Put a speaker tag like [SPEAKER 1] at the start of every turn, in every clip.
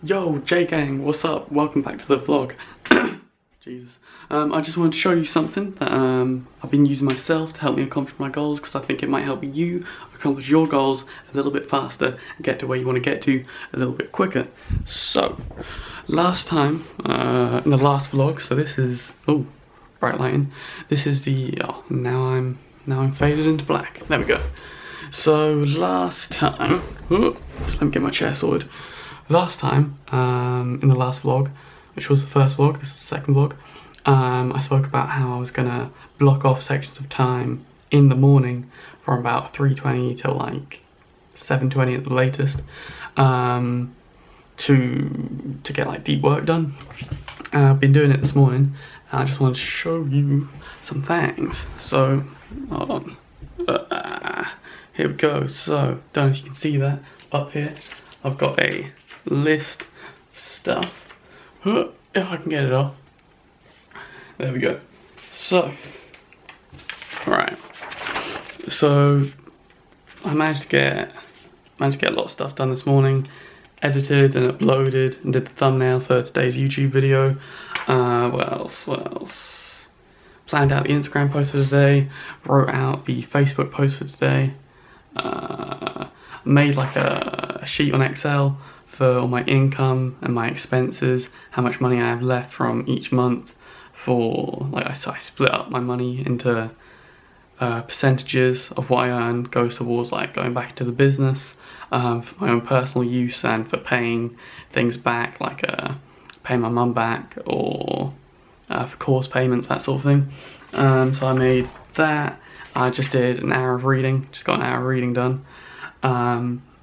[SPEAKER 1] Yo, JGang, what's up? Welcome back to the vlog. Jesus. I just wanted to show you something that I've been using myself to help me accomplish my goals, because I think it might help you accomplish your goals a little bit faster and get to where you want to get to a little bit quicker. So, last time, in the last vlog, so this is, oh, bright lighting. This is the, oh, now I'm faded into black. There we go. So, last time, oh, let me get my chair sorted. Last time, in the last vlog, which was the first vlog, this is the second vlog, I spoke about how I was gonna block off sections of time in the morning from about 3:20 till like 7:20 at the latest, to get like deep work done. I've been doing it this morning, and I just wanted to show you some things. So, hold on. Here we go. So, don't know if you can see that up here. I've got a list stuff. If I can get it off. There we go. So, right. So, I managed to get a lot of stuff done this morning. Edited and uploaded and did the thumbnail for today's YouTube video. What else? Planned out the Instagram post for today. Wrote out the Facebook post for today. Made like a sheet on Excel for all my income and my expenses, how much money I have left from each month for, like, I split up my money into percentages of what I earn goes towards like going back into the business, for my own personal use and for paying things back, like paying my mum back, or for course payments, that sort of thing. So I made that. I just did an hour of reading, just got an hour of reading done.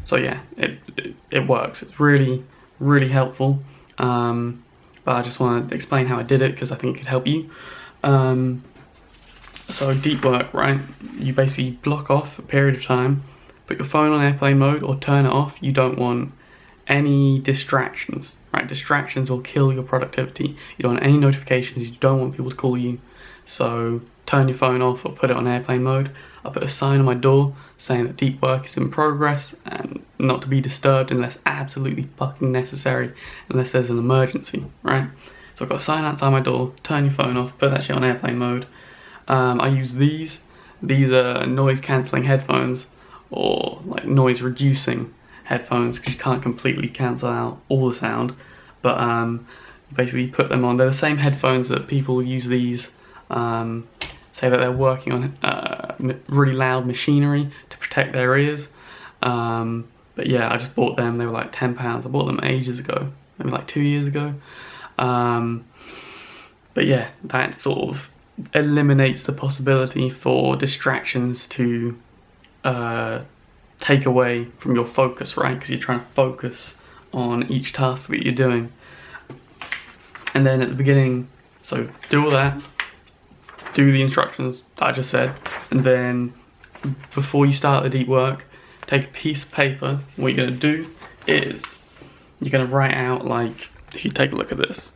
[SPEAKER 1] So yeah, it works. It's really, really helpful. But I just want to explain how I did it because I think it could help you. So deep work, right? You basically block off a period of time, put your phone on airplane mode or turn it off. You don't want any distractions, right? Distractions will kill your productivity. You don't want any notifications. You don't want people to call you. So turn your phone off or put it on airplane mode. I put a sign on my door saying that deep work is in progress and not to be disturbed unless absolutely fucking necessary, unless there's an emergency, right? So I've got a sign outside my door, turn your phone off, put that shit on airplane mode. I use these are noise cancelling headphones, or like noise reducing headphones, because you can't completely cancel out all the sound, but basically put them on. They're the same headphones that people use these, say that they're working on really loud machinery to protect their ears. But yeah, I just bought them. They were like £10. I bought them ages ago, maybe like 2 years ago. But yeah, that sort of eliminates the possibility for distractions to take away from your focus, right? Because you're trying to focus on each task that you're doing. And then at the beginning, so do all that, do the instructions that I just said, and then before you start the deep work, take a piece of paper. What you're going to do is you're going to write out, like, if you take a look at this,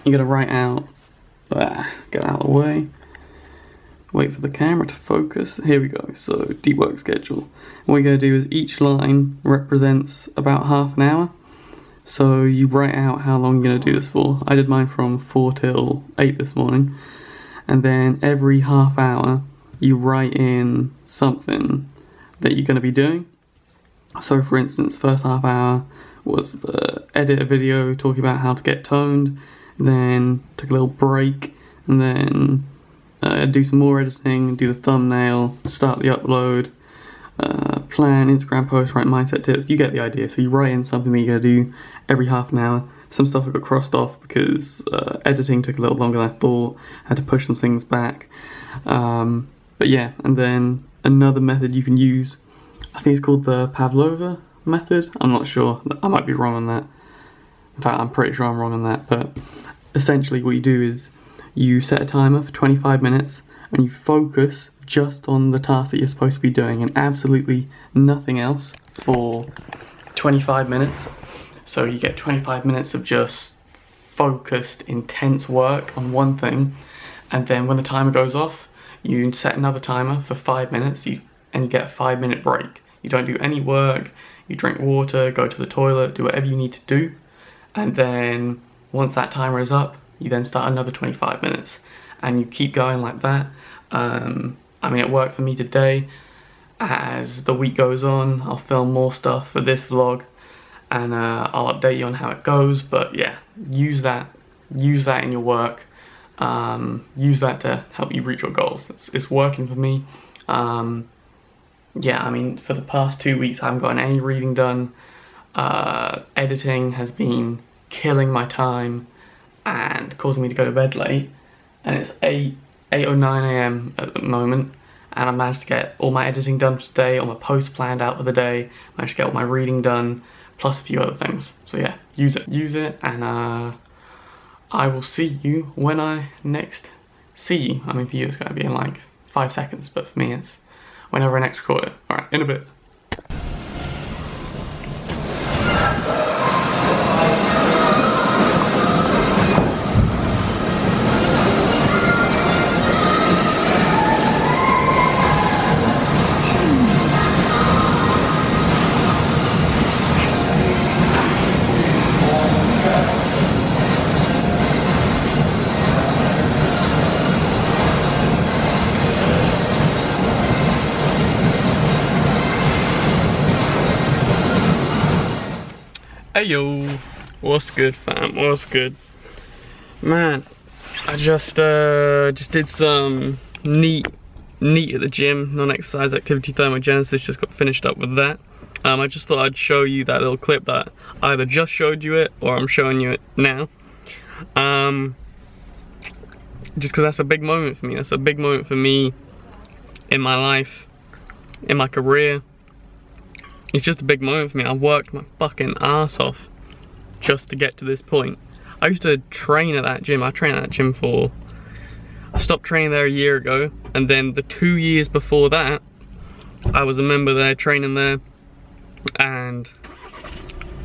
[SPEAKER 1] you're going to write out, get out of the way, wait for the camera to focus. Here we go. So deep work schedule. What you're going to do is each line represents about half an hour. So you write out how long you're going to do this for. I did mine from 4 till 8 this morning. And then every half hour, you write in something that you're going to be doing. So for instance, first half hour was edit a video talking about how to get toned, then took a little break, and then do some more editing, do the thumbnail, start the upload, plan Instagram post, write mindset tips. You get the idea. So you write in something that you're going to do every half an hour. Some stuff I got crossed off because editing took a little longer than I thought. I had to push some things back. But yeah, and then another method you can use, I think it's called the Pavlova method. I'm not sure. I might be wrong on that. In fact, I'm pretty sure I'm wrong on that. But essentially what you do is you set a timer for 25 minutes and you focus just on the task that you're supposed to be doing and absolutely nothing else for 25 minutes. So you get 25 minutes of just focused, intense work on one thing, and then when the timer goes off, you set another timer for 5 minutes, and you get a 5-minute break. You don't do any work, you drink water, go to the toilet, do whatever you need to do, and then once that timer is up, you then start another 25 minutes, and you keep going like that. I mean, it worked for me today. As the week goes on, I'll film more stuff for this vlog, and I'll update you on how it goes. But yeah, use that in your work. Use that to help you reach your goals. It's working for me. Yeah, I mean, for the past 2 weeks I haven't gotten any reading done. Editing has been killing my time and causing me to go to bed late, and it's 8 or 9 a.m. at the moment, and I managed to get all my editing done today, all my posts planned out for the day, managed to get all my reading done, plus a few other things. So yeah, use it, and I will see you when I next see you. I mean, for you it's going to be in like 5 seconds, but for me it's whenever I next record it. Alright, in a bit. Hey yo, what's good fam, what's good? Man, I just did some neat at the gym, non-exercise activity thermogenesis, just got finished up with that. I just thought I'd show you that little clip that I either just showed you it or I'm showing you it now. Just because that's a big moment for me, that's a big moment for me in my life, in my career. It's just a big moment for me. I worked my fucking ass off just to get to this point. I used to train at that gym. I stopped training there a year ago, and then the 2 years before that, I was a member there, training there, and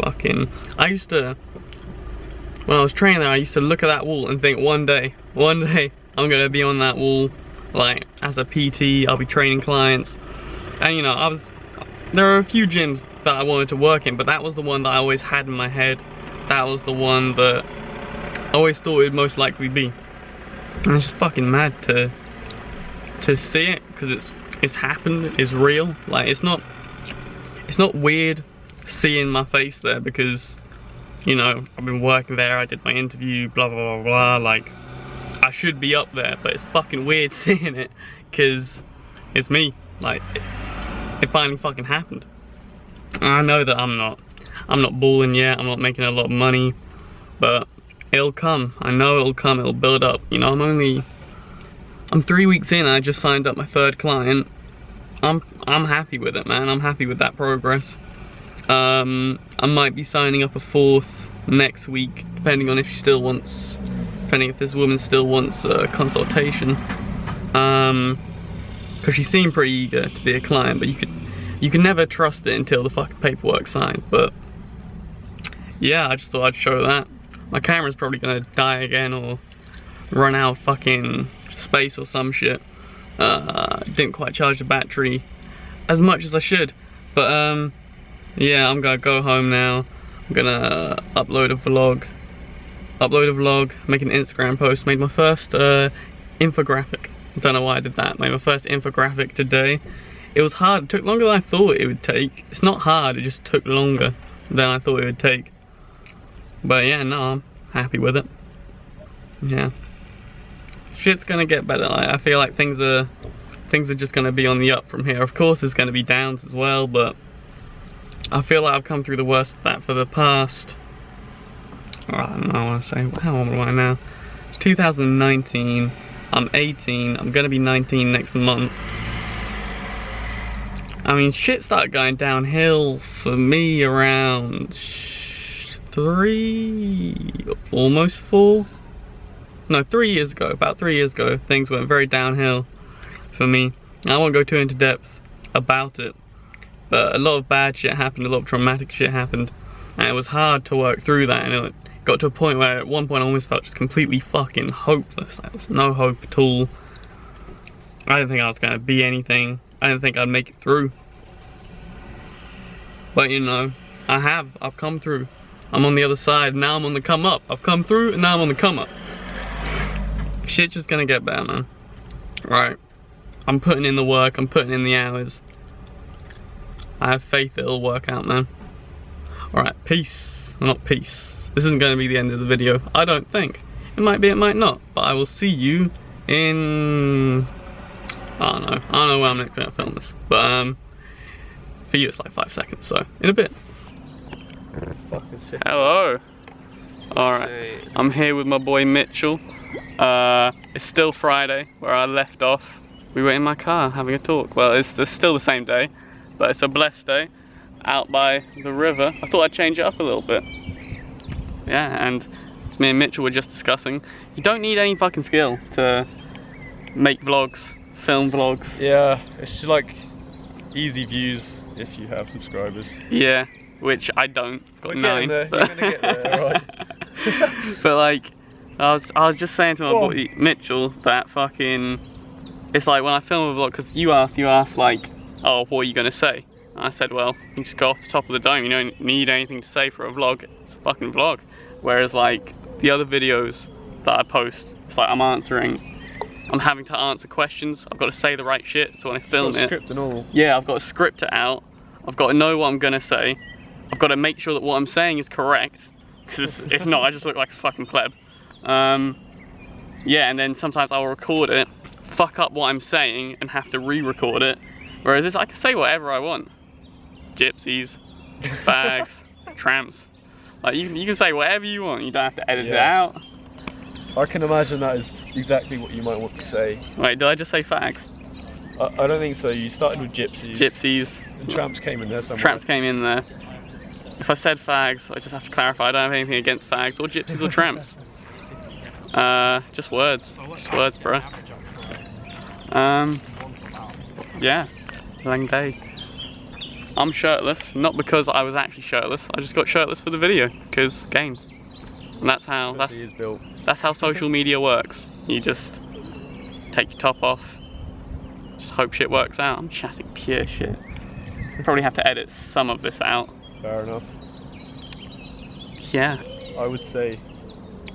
[SPEAKER 1] fucking, when I was training there, I used to look at that wall and think, one day, I'm gonna be on that wall, like, as a PT, I'll be training clients, and you know, there are a few gyms that I wanted to work in, but that was the one that I always had in my head. That was the one that I always thought it would most likely be. And it's just fucking mad to see it, because it's happened, it's real. Like, it's not weird seeing my face there, because, you know, I've been working there, I did my interview, blah blah blah blah, like, I should be up there, but it's fucking weird seeing it, because it's me. Like, it finally fucking happened. And I know that I'm not balling yet, I'm not making a lot of money, but it'll come. I know it'll come, it'll build up. You know, I'm 3 weeks in, I just signed up my 3rd client. I'm happy with it, man. I'm happy with that progress. I might be signing up a 4th next week, depending if this woman still wants a consultation. Because she seemed pretty eager to be a client, but you can never trust it until the fucking paperwork's signed. But yeah, I just thought I'd show that. My camera's probably gonna die again or run out of fucking space or some shit. Didn't quite charge the battery as much as I should. But yeah, I'm gonna go home now. I'm gonna upload a vlog, make an Instagram post, made my first infographic. I don't know why I did that. Made my first infographic today. It was hard, it took longer than I thought it would take. It's not hard, it just took longer than I thought it would take. But yeah, no, I'm happy with it. Yeah. Shit's gonna get better. I feel like things are just gonna be on the up from here. Of course there's gonna be downs as well, but I feel like I've come through the worst of that for the past, I don't know, I wanna say, how old am I now? It's 2019. I'm 18, I'm gonna be 19 next month. I mean, shit started going downhill for me around 3, almost 4? No, 3 years ago, about 3 years ago, things went very downhill for me. I won't go too into depth about it, but a lot of bad shit happened, a lot of traumatic shit happened, and it was hard to work through that, and it got to a point where at one point I almost felt just completely fucking hopeless. Like, there's no hope at all. I didn't think I was gonna be anything. I didn't think I'd make it through. But you know, I've come through. I'm on the other side, now I'm on the come up. I've come through and now I'm on the come up. Shit's just gonna get better, man. Right, I'm putting in the work, I'm putting in the hours. I have faith it'll work out, man. Alright, peace. Well, not peace. This isn't gonna be the end of the video, I don't think. It might be, it might not. But I will see you in... I don't know where I'm next gonna film this. But for you it's like 5 seconds, so in a bit.
[SPEAKER 2] Fucking sick.
[SPEAKER 1] Hello. Alright, I'm here with my boy Mitchell. It's still Friday, where I left off. We were in my car having a talk. Well, it's still the same day, but it's a blessed day out by the river. I thought I'd change it up a little bit. Yeah, and as me and Mitchell were just discussing, you don't need any fucking skill to make vlogs, film vlogs.
[SPEAKER 2] Yeah, it's just like easy views if you have subscribers.
[SPEAKER 1] Yeah, which I don't. Got 9.
[SPEAKER 2] You're gonna get there, right?
[SPEAKER 1] But like, I was just saying to my boy Mitchell that fucking, it's like when I film a vlog, because you asked like, oh, what are you gonna say? And I said, well, you just go off the top of the dome. You don't need anything to say for a vlog. It's a fucking vlog. Whereas like the other videos that I post, it's like I'm having to answer questions. I've got to say the right shit. So when I film it,
[SPEAKER 2] script and all. Yeah,
[SPEAKER 1] I've got to script it out. I've got to know what I'm gonna say. I've got to make sure that what I'm saying is correct. Because if not, I just look like a fucking pleb. Yeah, and then sometimes I'll record it, fuck up what I'm saying, and have to re-record it. Whereas this, I can say whatever I want. Gypsies, fags, tramps. Like you can say whatever you want. You don't have to edit it out.
[SPEAKER 2] I can imagine that is exactly what you might want to say.
[SPEAKER 1] Wait, did I just say fags?
[SPEAKER 2] I don't think so. You started with gypsies.
[SPEAKER 1] Gypsies.
[SPEAKER 2] And tramps came in there somewhere.
[SPEAKER 1] Tramps came in there. If I said fags, I just have to clarify. I don't have anything against fags or gypsies or tramps. Just words. Just words, bro. Yeah. Long day. I'm shirtless, not because I was actually shirtless. I just got shirtless for the video, because games. And that's how social media works. You just take your top off, just hope shit works out. I'm chatting pure shit. Probably have to edit some of this out.
[SPEAKER 2] Fair enough.
[SPEAKER 1] Yeah.
[SPEAKER 2] I would say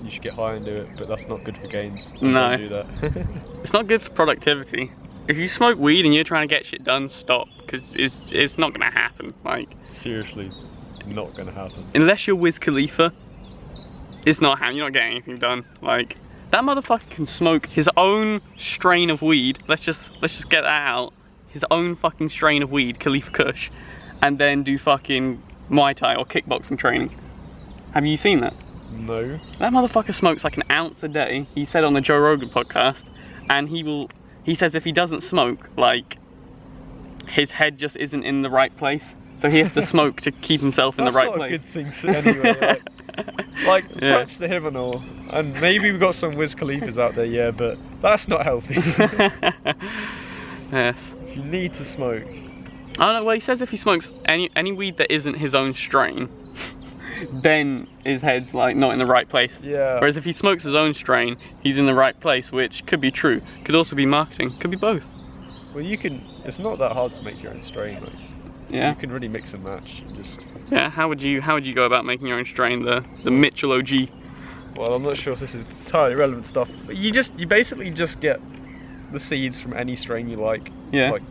[SPEAKER 2] you should get high and do it, but that's not good for gains.
[SPEAKER 1] No.
[SPEAKER 2] Don't do that.
[SPEAKER 1] It's not good for productivity. If you smoke weed and you're trying to get shit done, stop, because it's not gonna happen. Like,
[SPEAKER 2] seriously, not gonna happen. Unless
[SPEAKER 1] you're Wiz Khalifa, it's not happening. You're not getting anything done. Like, that motherfucker can smoke his own strain of weed. Let's just get that out. His own fucking strain of weed, Khalifa Kush, and then do fucking Muay Thai or kickboxing training. Have you seen that?
[SPEAKER 2] No.
[SPEAKER 1] That motherfucker smokes like an ounce a day. He said on the Joe Rogan podcast, and he says if he doesn't smoke, like, his head just isn't in the right place. So he has to smoke to keep himself in the right place.
[SPEAKER 2] That's not a good thing anyway. Like props to him and all. And maybe we've got some Wiz Khalifas out there, yeah, but that's not healthy.
[SPEAKER 1] Yes.
[SPEAKER 2] You need to smoke.
[SPEAKER 1] I don't know, well he says if he smokes any weed that isn't his own strain, then his head's like not in the right place.
[SPEAKER 2] Yeah.
[SPEAKER 1] Whereas if he smokes his own strain, he's in the right place, which could be true. Could also be marketing, could be both.
[SPEAKER 2] Well, it's not that hard to make your own strain, like.
[SPEAKER 1] Yeah.
[SPEAKER 2] You can really mix and match.
[SPEAKER 1] Yeah, how would you go about making your own strain, the Mitchel OG?
[SPEAKER 2] Well, I'm not sure if this is entirely relevant stuff, but you basically just get the seeds from any strain you like.
[SPEAKER 1] Yeah.
[SPEAKER 2] Like,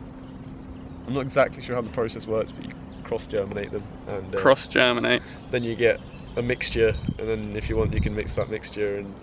[SPEAKER 2] I'm not exactly sure how the process works, but you cross-germinate them and
[SPEAKER 1] cross-germinate.
[SPEAKER 2] Then you get a mixture, and then if you want, you can mix that mixture and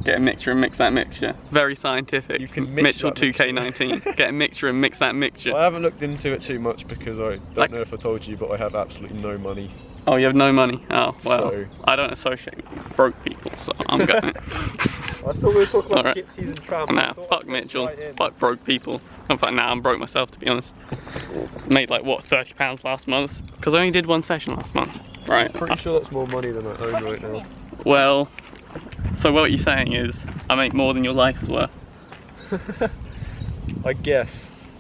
[SPEAKER 1] get a mixture and mix that mixture. Very scientific.
[SPEAKER 2] You can mix
[SPEAKER 1] Mitchell 2K19. Get a mixture and mix that mixture.
[SPEAKER 2] Well, I haven't looked into it too much because I don't know if I told you, but I have absolutely no money.
[SPEAKER 1] Oh, you have no money? Oh, well,
[SPEAKER 2] so,
[SPEAKER 1] I don't associate with broke people, so I'm going.
[SPEAKER 2] I thought we were talking about gypsies and tramps.
[SPEAKER 1] Nah, fuck Mitchell. Fuck broke people. In fact, nah, I'm broke myself, to be honest. Made like, what, £30 last month? Because I only did one session last month. Right.
[SPEAKER 2] Pretty sure that's more money than I own right now.
[SPEAKER 1] Well, so what you're saying is, I make more than your life is worth.
[SPEAKER 2] I guess.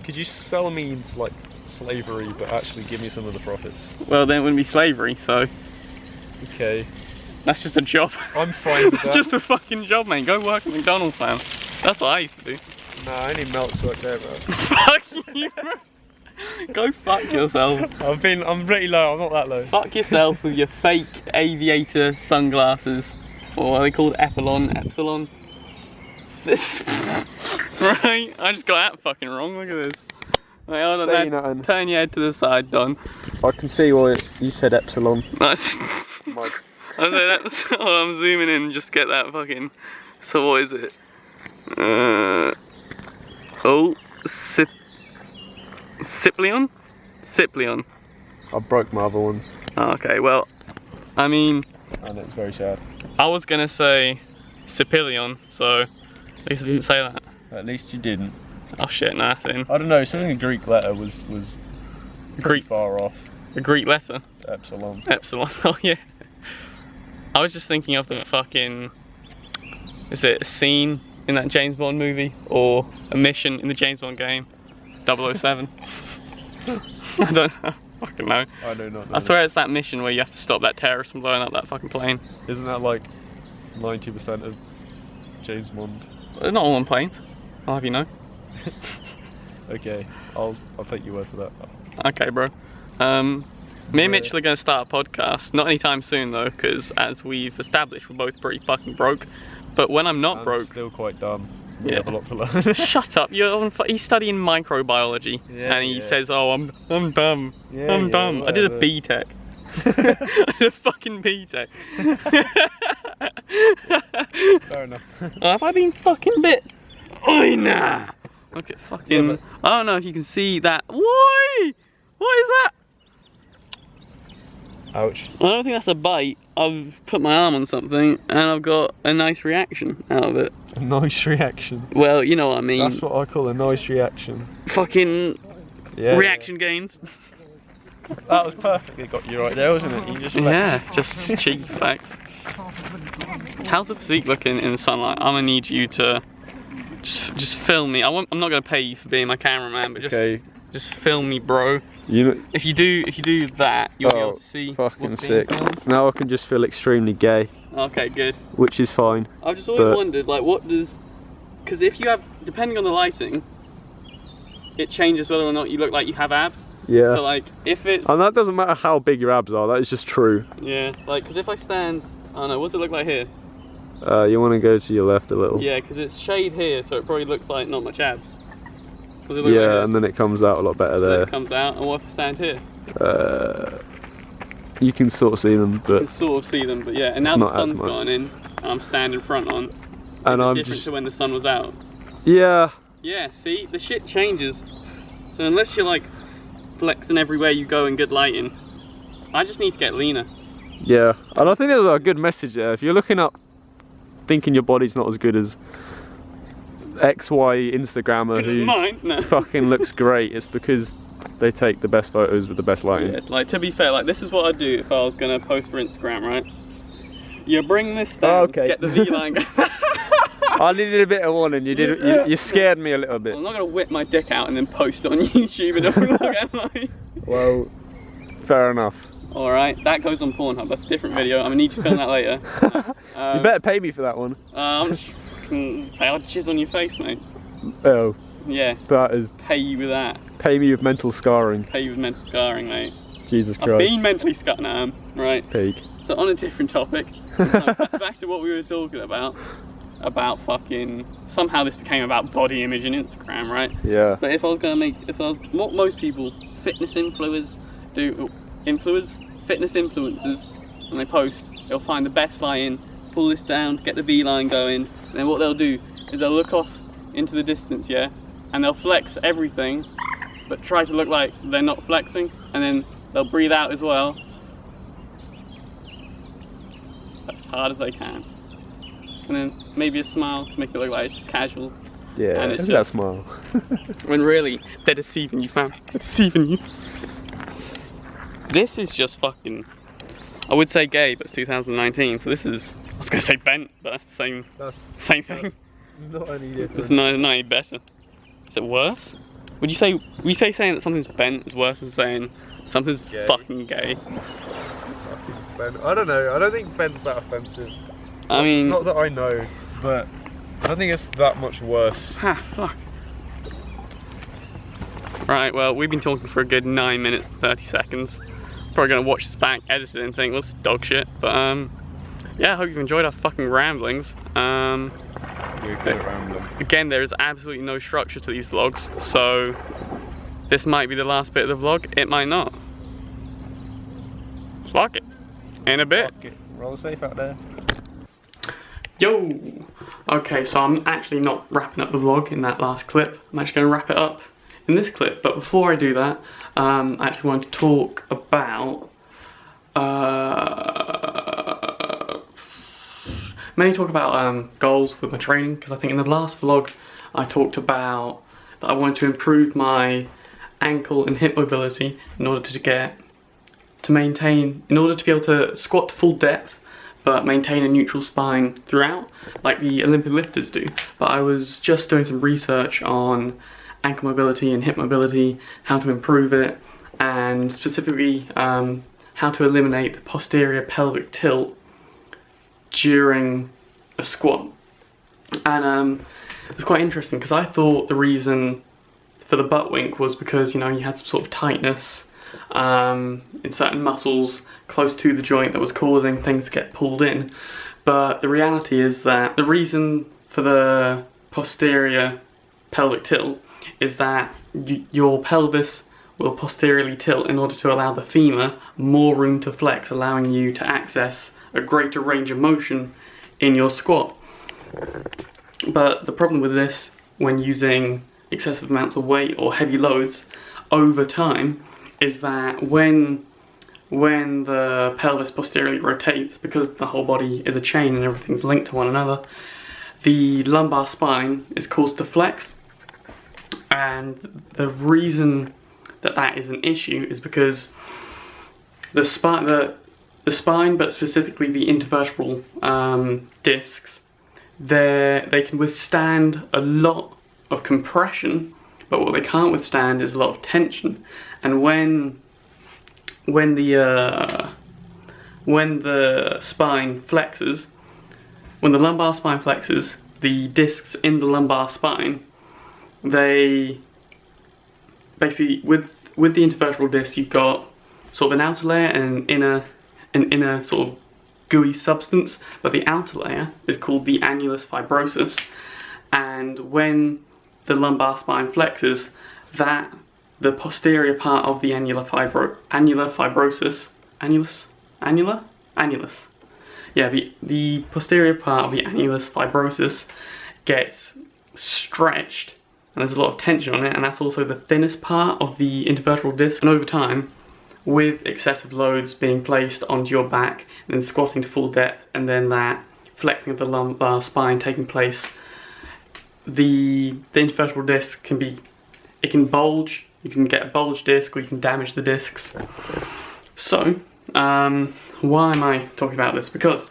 [SPEAKER 2] Could you sell me into like slavery, but actually give me some of the profits?
[SPEAKER 1] Well, then it wouldn't be slavery, so.
[SPEAKER 2] Okay.
[SPEAKER 1] That's just a job.
[SPEAKER 2] I'm fine with that.
[SPEAKER 1] That's just a fucking job, man. Go work at McDonald's, man. That's what I used to do.
[SPEAKER 2] Nah, I need Melts work there, bro.
[SPEAKER 1] Fuck you, bro. Go fuck yourself.
[SPEAKER 2] I'm pretty low, I'm not that low.
[SPEAKER 1] Fuck yourself with your fake aviator sunglasses. Or what are they called? Epsilon? Right, I just got that fucking wrong, look at this. Wait, hold on, Dad. Turn your head to the side, Don.
[SPEAKER 2] I can see why you said epsilon.
[SPEAKER 1] Nice. I'm zooming in just to get that fucking... So what is it? Cyplion? Cyplion.
[SPEAKER 2] I broke my other ones.
[SPEAKER 1] Oh, okay, well, I mean...
[SPEAKER 2] And it's very sad.
[SPEAKER 1] I was gonna say Cypilion, so at least I didn't say that.
[SPEAKER 2] At least you didn't.
[SPEAKER 1] Oh shit, no, that's in.
[SPEAKER 2] I don't know, something a Greek letter was pretty far off.
[SPEAKER 1] A Greek letter?
[SPEAKER 2] Epsilon.
[SPEAKER 1] Epsilon, oh yeah. I was just thinking of the fucking... Is it a scene in that James Bond movie? Or a mission in the James Bond game? 007? I don't know. Fucking know.
[SPEAKER 2] I do not know.
[SPEAKER 1] I swear it's that mission where you have to stop that terrorist from blowing up that fucking plane.
[SPEAKER 2] Isn't that like 90% of James Bond?
[SPEAKER 1] They're not all on planes, I'll have you know.
[SPEAKER 2] Okay, I'll take your word for that.
[SPEAKER 1] Okay, bro. Me and Mitchell are going to start a podcast, not anytime soon though, because as we've established, we're both pretty fucking broke. But when I'm not broke,
[SPEAKER 2] still quite dumb. We
[SPEAKER 1] yeah.
[SPEAKER 2] have a lot to learn.
[SPEAKER 1] Shut up! He's studying microbiology,
[SPEAKER 2] yeah,
[SPEAKER 1] and he says, "Oh, I'm dumb.
[SPEAKER 2] Yeah,
[SPEAKER 1] I'm dumb.
[SPEAKER 2] Whatever.
[SPEAKER 1] I did a B-Tech. I did a fucking B-Tech."
[SPEAKER 2] Fair enough.
[SPEAKER 1] Oh, have I been fucking bit? Oi, nah. Look at fucking.
[SPEAKER 2] Yeah,
[SPEAKER 1] I don't know if you can see that. Why? What is that?
[SPEAKER 2] Ouch.
[SPEAKER 1] I don't think that's a bite. I've put my arm on something and I've got a nice reaction out of it.
[SPEAKER 2] A nice reaction.
[SPEAKER 1] Well, you know what I mean.
[SPEAKER 2] That's what I call a nice reaction.
[SPEAKER 1] Fucking reaction gains.
[SPEAKER 2] That was perfect. It got you right there, wasn't it? You just
[SPEAKER 1] just cheeky facts. How's the physique looking in the sunlight? I'm gonna need you to just film me. I'm not gonna pay you for being my cameraman, but just film me, bro. If you do that, you'll be able to see.
[SPEAKER 2] Fucking sick. Now I can just feel extremely gay.
[SPEAKER 1] Okay, good.
[SPEAKER 2] Which is fine.
[SPEAKER 1] I've just always wondered, like, what does... Because if you have, depending on the lighting, it changes whether or not you look like you have abs.
[SPEAKER 2] Yeah.
[SPEAKER 1] So, like, if it's...
[SPEAKER 2] And that doesn't matter how big your abs are, that is just true.
[SPEAKER 1] Yeah, like, because if I stand... I don't know, what does it look like here?
[SPEAKER 2] You want to go to your left a little.
[SPEAKER 1] Yeah, because it's shade here, so it probably looks like not much abs.
[SPEAKER 2] Yeah, like and then it comes out a lot better there.
[SPEAKER 1] It comes out, and what if I stand here?
[SPEAKER 2] You can sort of see them, but...
[SPEAKER 1] You can sort of see them, but yeah, and now the sun's gone in, and I'm standing front on.
[SPEAKER 2] And I'm
[SPEAKER 1] different to when the sun was out.
[SPEAKER 2] Yeah.
[SPEAKER 1] Yeah, see, the shit changes. So unless you're like flexing everywhere you go in good lighting, I just need to get leaner.
[SPEAKER 2] Yeah, and I think there's a good message there. If you're looking up, thinking your body's not as good as XY Instagrammer who fucking looks great, it's because they take the best photos with the best lighting.
[SPEAKER 1] Yeah, like, to be fair, like, this is what I'd do if I was gonna post for Instagram, right? You bring this down to get the V-line going.
[SPEAKER 2] I needed a bit of warning. You scared me a little bit.
[SPEAKER 1] I'm not gonna whip my dick out and then post on YouTube and everyone look at my...
[SPEAKER 2] Well, fair enough.
[SPEAKER 1] Alright, that goes on Pornhub. That's a different video. I'm gonna need to film that later.
[SPEAKER 2] You better pay me for that one.
[SPEAKER 1] I'm just fucking... I'll jizz on your face, mate.
[SPEAKER 2] Oh.
[SPEAKER 1] Yeah.
[SPEAKER 2] That is...
[SPEAKER 1] Pay you with that.
[SPEAKER 2] Pay me with mental scarring.
[SPEAKER 1] Pay you with mental scarring, mate.
[SPEAKER 2] Jesus Christ.
[SPEAKER 1] I've been mentally scarred now, right?
[SPEAKER 2] Pig.
[SPEAKER 1] So on a different topic, back to what we were talking about fucking, somehow this became about body image and Instagram, right?
[SPEAKER 2] Yeah.
[SPEAKER 1] But if I was gonna make, what most people, fitness influencers do, fitness influencers, when they post, they'll find the best lighting, pull this down, get the V-line going, and then what they'll do is they'll look off into the distance, yeah? And they'll flex everything, but try to look like they're not flexing, and then they'll breathe out as well. As hard as they can. And then maybe a smile to make it look like it's just casual.
[SPEAKER 2] Yeah,
[SPEAKER 1] and it's
[SPEAKER 2] just that smile.
[SPEAKER 1] When really, they're deceiving you, fam. They're deceiving you. This is just fucking, I would say gay, but it's 2019, so this is, I was going to say bent, but that's the same thing.
[SPEAKER 2] That's not any different.
[SPEAKER 1] It's not any better. Is it worse? Would you say saying that something's bent is worse than saying something's fucking gay?
[SPEAKER 2] I don't know, I don't think bent's that offensive.
[SPEAKER 1] I mean...
[SPEAKER 2] Not that I know, but I don't think it's that much worse.
[SPEAKER 1] Ah, fuck. Right, well, we've been talking for a good 9 minutes and 30 seconds. Probably gonna watch this back, edit it and think, well, this is dog shit. But yeah, I hope you've enjoyed our fucking ramblings.
[SPEAKER 2] We're good at rambling.
[SPEAKER 1] Again, there is absolutely no structure to these vlogs, so this might be the last bit of the vlog, it might not. Fuck it. In a bit.
[SPEAKER 2] Fuck it. Roll safe out there.
[SPEAKER 1] Yo! Okay, so I'm actually not wrapping up the vlog in that last clip. I'm actually going to wrap it up in this clip. But before I do that, I actually wanted to talk about... mainly talk about goals with my training, because I think in the last vlog I talked about that I wanted to improve my ankle and hip mobility in order to in order to be able to squat to full depth but maintain a neutral spine throughout, like the Olympic lifters do. But I was just doing some research on ankle mobility and hip mobility, how to improve it, and specifically how to eliminate the posterior pelvic tilt during a squat. And it was quite interesting because I thought the reason for the butt wink was because, you know, you had some sort of tightness in certain muscles close to the joint that was causing things to get pulled in. But the reality is that the reason for the posterior pelvic tilt is that your pelvis will posteriorly tilt in order to allow the femur more room to flex, allowing you to access a greater range of motion in your squat. But the problem with this when using excessive amounts of weight or heavy loads over time is that when the pelvis posteriorly rotates, because the whole body is a chain and everything's linked to one another, the lumbar spine is caused to flex. And the reason that that is an issue is because the spine, but specifically the intervertebral discs, they can withstand a lot of compression, but what they can't withstand is a lot of tension. And when the spine flexes, when the lumbar spine flexes, the discs in the lumbar spine, they basically, with the intervertebral discs, you've got sort of an outer layer and an inner sort of gooey substance, but the outer layer is called the annulus fibrosus. And when the lumbar spine flexes, the posterior part of the annulus, the posterior part of the annulus fibrosus gets stretched, and there's a lot of tension on it, and that's also the thinnest part of the intervertebral disc. And over time, with excessive loads being placed onto your back and then squatting to full depth, and then that flexing of the lumbar spine taking place, the intervertebral disc can bulge. You can get a bulged disc, or you can damage the discs. So, why am I talking about this? Because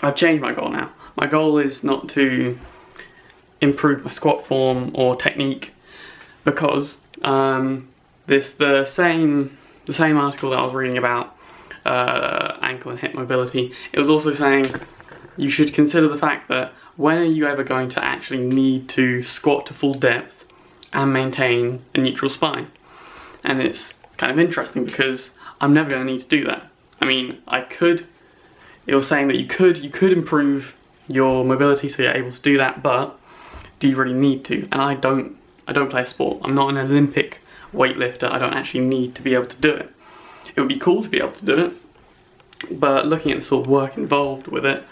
[SPEAKER 1] I've changed my goal now. My goal is not to improve my squat form or technique, because the same article that I was reading about ankle and hip mobility, it was also saying you should consider the fact that when are you ever going to actually need to squat to full depth and maintain a neutral spine? And it's kind of interesting because I'm never going to need to do that. I mean, it was saying that you could improve your mobility so you're able to do that, but do you really need to? And I don't play a sport. I'm not an Olympic weightlifter. I don't actually need to be able to do it. It would be cool to be able to do it, but looking at the sort of work involved with it,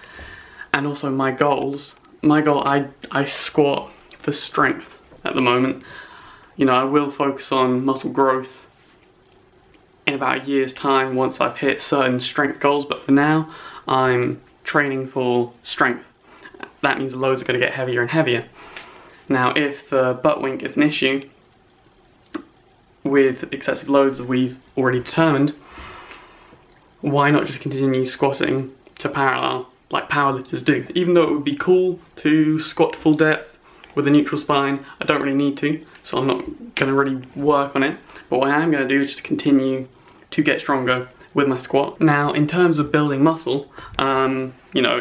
[SPEAKER 1] and also my goal, I squat for strength at the moment. You know, I will focus on muscle growth in about a year's time once I've hit certain strength goals, but for now I'm training for strength. That means the loads are going to get heavier and heavier. Now, if the butt wink is an issue with excessive loads that we've already determined, why not just continue squatting to parallel like powerlifters do? Even though it would be cool to squat to full depth with a neutral spine, I don't really need to, so I'm not going to really work on it. But what I am going to do is just continue to get stronger with my squat. Now, in terms of building muscle, you know,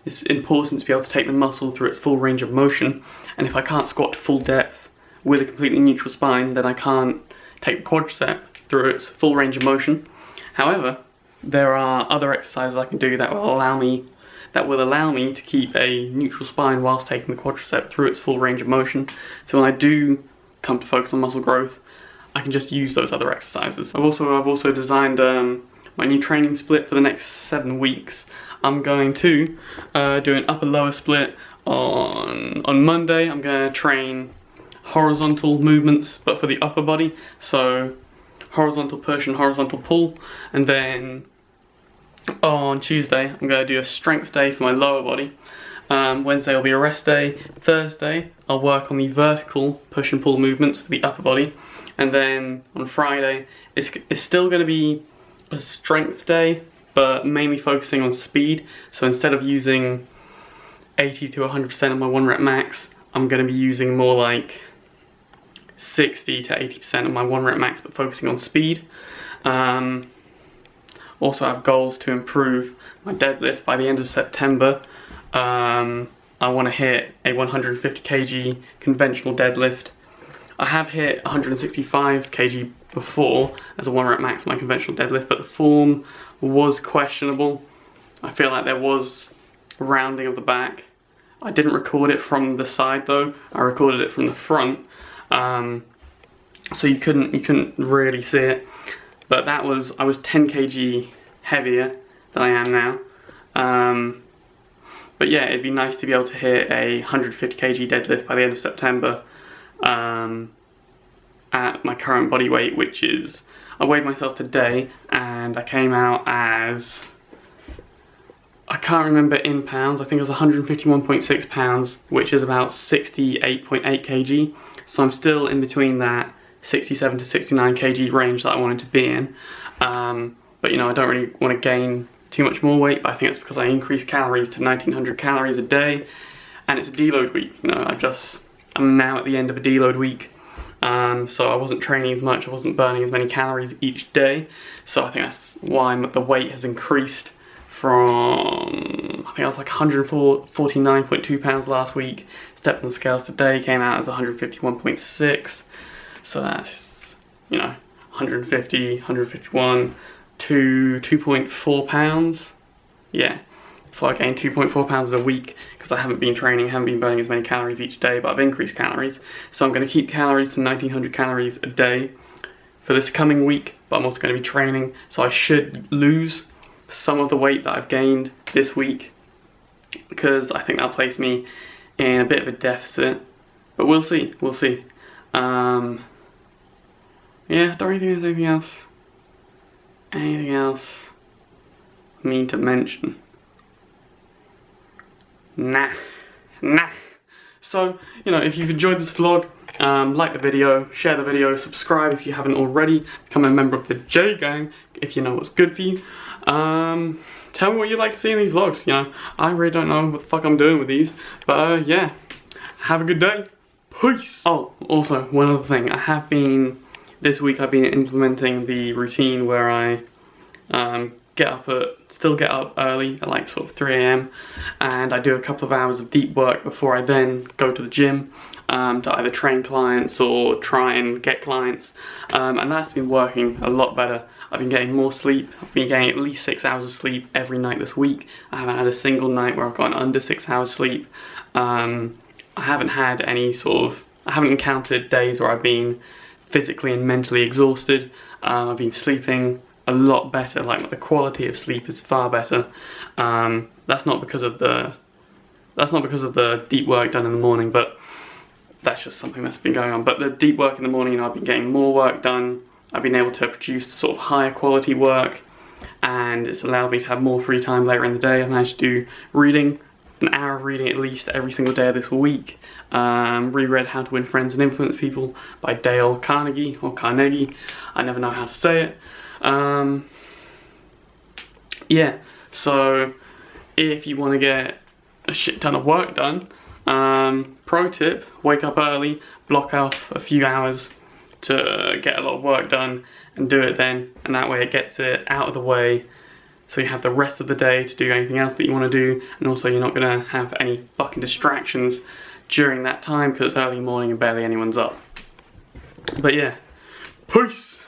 [SPEAKER 1] it's important to be able to take the muscle through its full range of motion, and if I can't squat to full depth with a completely neutral spine, then I can't take the quadricep through its full range of motion. However, there are other exercises I can do that will allow me to keep a neutral spine whilst taking the quadricep through its full range of motion. So when I do come to focus on muscle growth, I can just use those other exercises. I've also designed my new training split for the next 7 weeks. I'm going to do an upper lower split on Monday. I'm going to train horizontal movements, but for the upper body. So horizontal push and horizontal pull, and then on Tuesday I'm going to do a strength day for my lower body. Wednesday will be a rest day. Thursday I'll work on the vertical push and pull movements for the upper body, and then on Friday it's still going to be a strength day, but mainly focusing on speed. So instead of using 80 to 100% of my 1 rep max, I'm going to be using more like 60 to 80% of my 1 rep max, but focusing on speed. Also, I have goals to improve my deadlift by the end of September. I want to hit a 150 kg conventional deadlift. I have hit 165 kg before as a 1 rep max my conventional deadlift, but the form was questionable. I feel like there was rounding of the back. I didn't record it from the side though, I recorded it from the front. So you couldn't really see it, but I was 10 kg heavier than I am now. But yeah, it'd be nice to be able to hit a 150 kg deadlift by the end of September at my current body weight, which is, I weighed myself today and I came out as, I can't remember in pounds, I think it was 151.6 pounds, which is about 68.8 kg. So I'm still in between that 67 to 69 kg range that I wanted to be in. But you know, I don't really want to gain too much more weight, but I think it's because I increased calories to 1900 calories a day, and it's a deload week. You know, I'm now at the end of a deload week. So I wasn't training as much, I wasn't burning as many calories each day. So I think that's why the weight has increased from, I think I was like 149.2 pounds last week, stepped on the scales today, came out as 151.6, so that's, you know, 150, 151 to 2.4 pounds, yeah, so I gained 2.4 pounds a week because I haven't been training, haven't been burning as many calories each day, but I've increased calories, so I'm going to keep calories to 1900 calories a day for this coming week, but I'm also going to be training, so I should lose some of the weight that I've gained this week, because I think that'll place me in a bit of a deficit, but we'll see. Yeah, don't really think there's anything else I mean to mention. Nah. So, you know, if you've enjoyed this vlog, like the video, share the video, subscribe if you haven't already, become a member of the JGang if you know what's good for you. Tell me what you'd like to see in these vlogs. You know, I really don't know what the fuck I'm doing with these, but yeah, have a good day. Peace. Oh, also one other thing, this week I've been implementing the routine where I still get up early at like sort of 3 AM, and I do a couple of hours of deep work before I then go to the gym to either train clients or try and get clients, and that's been working a lot better. I've been getting more sleep. I've been getting at least 6 hours of sleep every night this week. I haven't had a single night where I've gotten under 6 hours sleep. I haven't encountered days where I've been physically and mentally exhausted. I've been sleeping a lot better, like the quality of sleep is far better. That's not because of the deep work done in the morning, but that's just something that's been going on. But the deep work in the morning, you know, I've been getting more work done. I've been able to produce sort of higher quality work, and it's allowed me to have more free time later in the day. I've managed to do reading, an hour of reading at least every single day of this week. Reread How to Win Friends and Influence People by Dale Carnegie, or Carnegie, I never know how to say it. Yeah, so if you want to get a shit ton of work done, pro tip, wake up early, block off a few hours to get a lot of work done and do it then, and that way it gets it out of the way so you have the rest of the day to do anything else that you want to do, and also you're not going to have any fucking distractions during that time because it's early morning and barely anyone's up. But yeah, peace!